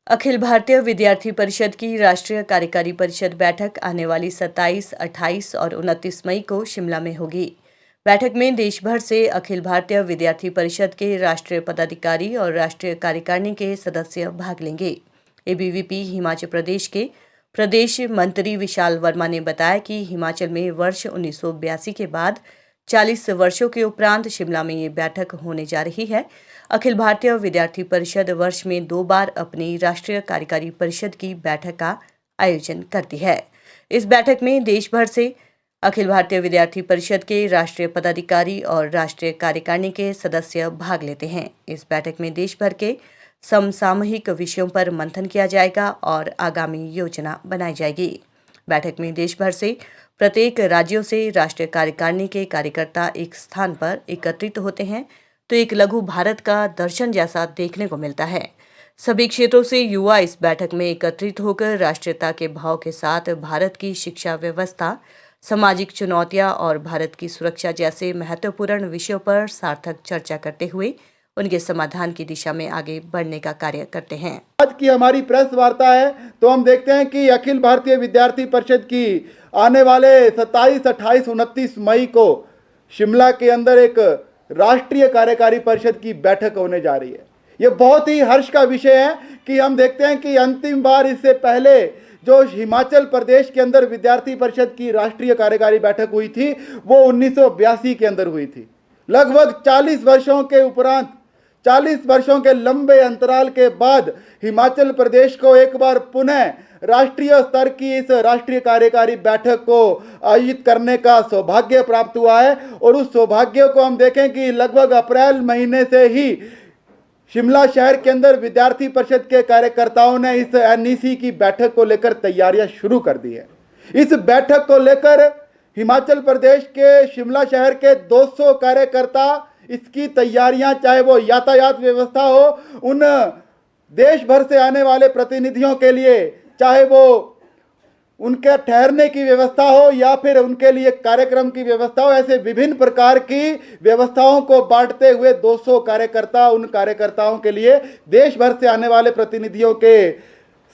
अखिल भारतीय विद्यार्थी परिषद की राष्ट्रीय कार्यकारी परिषद बैठक आने वाली 27, 28 और 29 मई को शिमला में होगी। बैठक में देश भर से अखिल भारतीय विद्यार्थी परिषद के राष्ट्रीय पदाधिकारी और राष्ट्रीय कार्यकारिणी के सदस्य भाग लेंगे। एबीवीपी हिमाचल प्रदेश के प्रदेश मंत्री विशाल वर्मा ने बताया कि हिमाचल में वर्ष 1982 के बाद 40 वर्षों के उपरांत शिमला में ये बैठक होने जा रही है। अखिल भारतीय विद्यार्थी परिषद वर्ष में 2 बार अपनी राष्ट्रीय कार्यकारी परिषद की बैठक का आयोजन करती है। इस बैठक में देश भर से अखिल भारतीय विद्यार्थी परिषद के राष्ट्रीय पदाधिकारी और राष्ट्रीय कार्यकारिणी के सदस्य भाग लेते हैं। इस बैठक में देश भर के समसामयिक विषयों पर मंथन किया जाएगा और आगामी योजना बनाई जाएगी। बैठक में देश भर से प्रत्येक राज्यों से राष्ट्रीय कार्यकारिणी के कार्यकर्ता एक स्थान पर एकत्रित होते हैं, तो एक लघु भारत का दर्शन जैसा देखने को मिलता है। सभी क्षेत्रों से युवा इस बैठक में एकत्रित होकर राष्ट्रीयता के भाव के साथ भारत की शिक्षा व्यवस्था, सामाजिक चुनौतियां और भारत की सुरक्षा जैसे महत्वपूर्ण विषयों पर सार्थक चर्चा करते हुए उनके समाधान की दिशा में आगे बढ़ने का कार्य करते हैं। आज की हमारी प्रेस वार्ता है तो हम देखते हैं कि अखिल भारतीय विद्यार्थी परिषद की आने वाले 27, 28, 29 मई को शिमला के अंदर एक राष्ट्रीय कार्यकारी परिषद की बैठक होने जा रही है। ये बहुत ही हर्ष का विषय है कि हम देखते हैं कि अंतिम बार इससे पहले जो हिमाचल प्रदेश के अंदर विद्यार्थी परिषद की राष्ट्रीय कार्यकारी बैठक हुई थी वो 1982 के अंदर हुई थी। लगभग 40 वर्षों के उपरांत 40 वर्षों के लंबे अंतराल के बाद हिमाचल प्रदेश को एक बार पुनः राष्ट्रीय स्तर की इस राष्ट्रीय कार्यकारी बैठक को आयोजित करने का सौभाग्य प्राप्त हुआ है। और उस सौभाग्य को हम देखें कि लगभग अप्रैल महीने से ही शिमला शहर के अंदर विद्यार्थी परिषद के कार्यकर्ताओं ने इस एनईसी की बैठक को लेकर तैयारियां शुरू कर दी है। इस बैठक को लेकर हिमाचल प्रदेश के शिमला शहर के 200 कार्यकर्ता इसकी तैयारियां, चाहे वो यातायात व्यवस्था हो, उन देश भर से आने वाले प्रतिनिधियों के लिए, चाहे वो उनके ठहरने की व्यवस्था हो या फिर उनके लिए कार्यक्रम की व्यवस्था हो, ऐसे विभिन्न प्रकार की व्यवस्थाओं को बांटते हुए 200 कार्यकर्ता उन कार्यकर्ताओं के लिए, देश भर से आने वाले प्रतिनिधियों के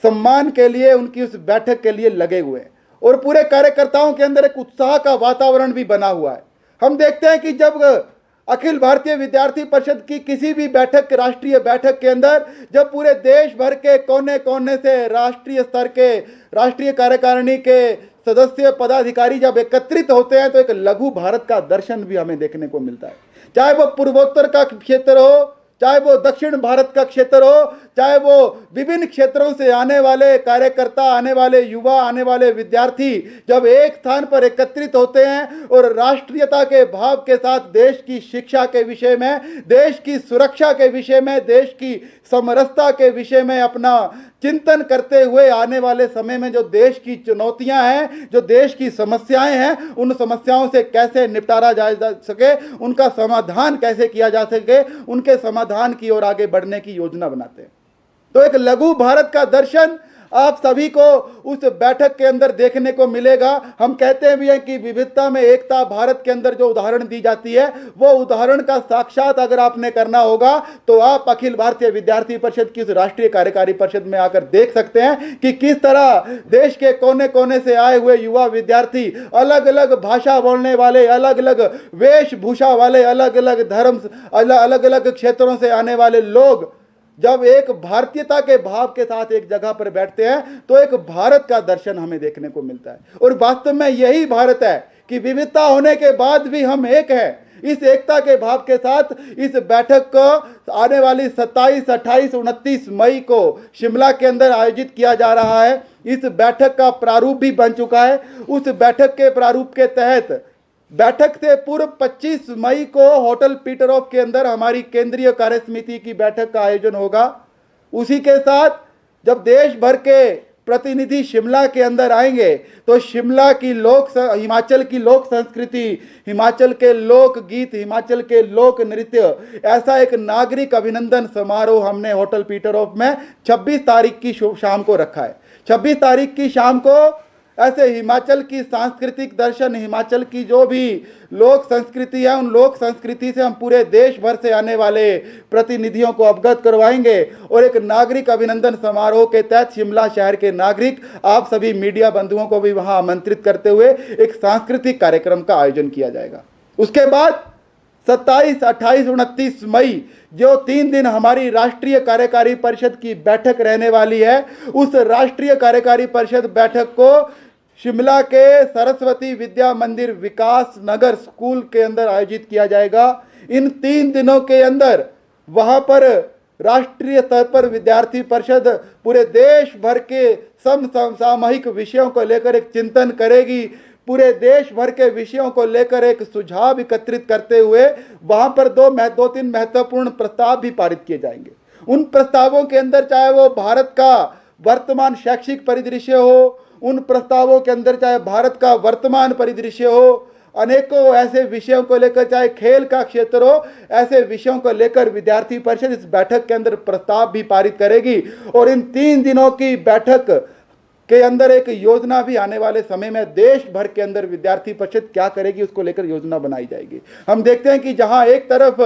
सम्मान के लिए, उनकी उस बैठक के लिए लगे हुए हैं। और पूरे कार्यकर्ताओं के अंदर एक उत्साह का वातावरण भी बना हुआ है। हम देखते हैं कि जब अखिल भारतीय विद्यार्थी परिषद की किसी भी बैठक, राष्ट्रीय बैठक के अंदर जब पूरे देश भर के कोने कोने से राष्ट्रीय स्तर के राष्ट्रीय कार्यकारिणी के सदस्य पदाधिकारी जब एकत्रित होते हैं तो एक लघु भारत का दर्शन भी हमें देखने को मिलता है। चाहे वो पूर्वोत्तर का क्षेत्र हो, चाहे वो दक्षिण भारत का क्षेत्र हो, चाहे वो विभिन्न क्षेत्रों से आने वाले कार्यकर्ता, आने वाले युवा, आने वाले विद्यार्थी जब एक स्थान पर एकत्रित होते हैं और राष्ट्रीयता के भाव के साथ देश की शिक्षा के विषय में, देश की सुरक्षा के विषय में, देश की समरसता के विषय में अपना चिंतन करते हुए आने वाले समय में जो देश की चुनौतियां हैं, जो देश की समस्याएं हैं, उन समस्याओं से कैसे निपटारा जा सके, उनका समाधान कैसे किया जा सके, उनके समाधान की ओर आगे बढ़ने की योजना बनाते हैं। तो एक लघु भारत का दर्शन आप सभी को उस बैठक के अंदर देखने को मिलेगा। हम कहते भी हैं कि विविधता में एकता, भारत के अंदर जो उदाहरण दी जाती है वो उदाहरण का साक्षात अगर आपने करना होगा तो आप अखिल भारतीय विद्यार्थी परिषद की उस राष्ट्रीय कार्यकारी परिषद में आकर देख सकते हैं कि किस तरह देश के कोने कोने से आए हुए युवा विद्यार्थी, अलग अलग भाषा बोलने वाले, अलग अलग वेशभूषा वाले, अलग अलग धर्म, अलग अलग क्षेत्रों से आने वाले लोग जब एक भारतीयता के भाव के साथ एक जगह पर बैठते हैं तो एक भारत का दर्शन हमें देखने को मिलता है। और वास्तव में यही भारत है कि विविधता होने के बाद भी हम एक हैं। इस एकता के भाव के साथ इस बैठक को आने वाली 27, 28, 29 मई को शिमला के अंदर आयोजित किया जा रहा है। इस बैठक का प्रारूप भी बन चुका है। उस बैठक के प्रारूप के तहत बैठक से पूर्व 25 मई को होटल पीटरऑफ के अंदर हमारी केंद्रीय कार्य समिति की बैठक का आयोजन होगा। उसी के साथ जब देश भर के प्रतिनिधि शिमला के अंदर आएंगे तो शिमला की हिमाचल की लोक संस्कृति, हिमाचल के लोक गीत, हिमाचल के लोक नृत्य, ऐसा एक नागरिक अभिनंदन समारोह हमने होटल पीटरऑफ में 26 तारीख की शाम को रखा है। 26 तारीख की शाम को ऐसे हिमाचल की सांस्कृतिक दर्शन, हिमाचल की जो भी लोक संस्कृति है, उन लोक संस्कृति से हम पूरे देश भर से आने वाले प्रतिनिधियों को अवगत करवाएंगे। और एक नागरिक अभिनंदन समारोह के तहत शिमला शहर के नागरिक, आप सभी मीडिया बंधुओं को भी वहां आमंत्रित करते हुए एक सांस्कृतिक कार्यक्रम का आयोजन किया जाएगा। उसके बाद 27, 28, 29 मई जो 3 दिन हमारी राष्ट्रीय कार्यकारी परिषद की बैठक रहने वाली है, उस राष्ट्रीय कार्यकारी परिषद बैठक को शिमला के सरस्वती विद्या मंदिर विकास नगर स्कूल के अंदर आयोजित किया जाएगा। इन 3 दिनों के अंदर वहां पर राष्ट्रीय स्तर पर विद्यार्थी परिषद पूरे देश भर के समसामयिक विषयों को लेकर एक चिंतन करेगी। पूरे देश भर के विषयों को लेकर एक सुझाव एकत्रित करते हुए वहां पर 2-3 महत्वपूर्ण प्रस्ताव भी पारित किए जाएंगे। उन प्रस्तावों के अंदर चाहे वो भारत का वर्तमान शैक्षिक परिदृश्य हो, उन प्रस्तावों के अंदर चाहे भारत का वर्तमान परिदृश्य हो, अनेकों ऐसे विषयों को लेकर, चाहे खेल का क्षेत्र हो, ऐसे विषयों को लेकर विद्यार्थी परिषद इस बैठक के अंदर प्रस्ताव भी पारित करेगी। और इन 3 दिनों की बैठक के अंदर एक योजना भी आने वाले समय में देश भर के अंदर विद्यार्थी परिषद क्या करेगी उसको लेकर योजना बनाई जाएगी। हम देखते हैं कि जहां एक तरफ